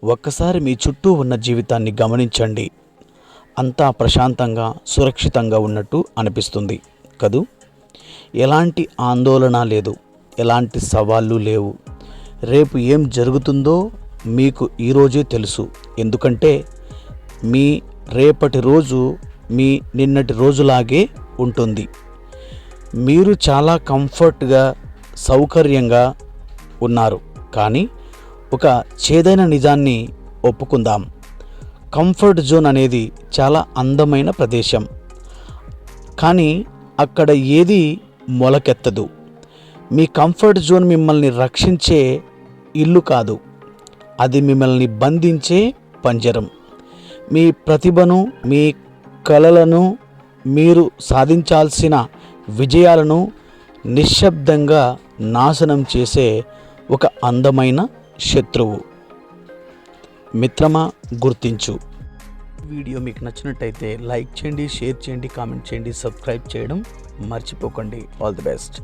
ఒక్కసారి మీ చుట్టూ ఉన్న జీవితాన్ని గమనించండి. అంతా ప్రశాంతంగా సురక్షితంగా ఉన్నట్టు అనిపిస్తుంది కదూ. ఎలాంటి ఆందోళన లేదు, ఎలాంటి సవాళ్ళు లేవు. రేపు ఏం జరుగుతుందో మీకు ఈరోజే తెలుసు. ఎందుకంటే మీ రేపటి రోజు మీ నిన్నటి రోజులాగే ఉంటుంది. మీరు చాలా కంఫర్ట్గా సౌకర్యంగా ఉన్నారు. కానీ ఒక చేదైన నిజాన్ని ఒప్పుకుందాం. కంఫర్ట్ జోన్ అనేది చాలా అందమైన ప్రదేశం, కానీ అక్కడ ఏది మొలకెత్తదు. మీ కంఫర్ట్ జోన్ మిమ్మల్ని రక్షించే ఇల్లు కాదు, అది మిమ్మల్ని బంధించే పంజరం. మీ ప్రతిభను, మీ కలలను, మీరు సాధించాల్సిన విజయాలను నిశ్శబ్దంగా నాశనం చేసే ఒక అందమైన శత్రువు. మిత్రమా, గుర్తించు. వీడియో మీకు నచ్చినట్టయితే లైక్ చేయండి, షేర్ చేయండి, కామెంట్ చేయండి, సబ్స్క్రైబ్ చేయడం మర్చిపోకండి. All the best.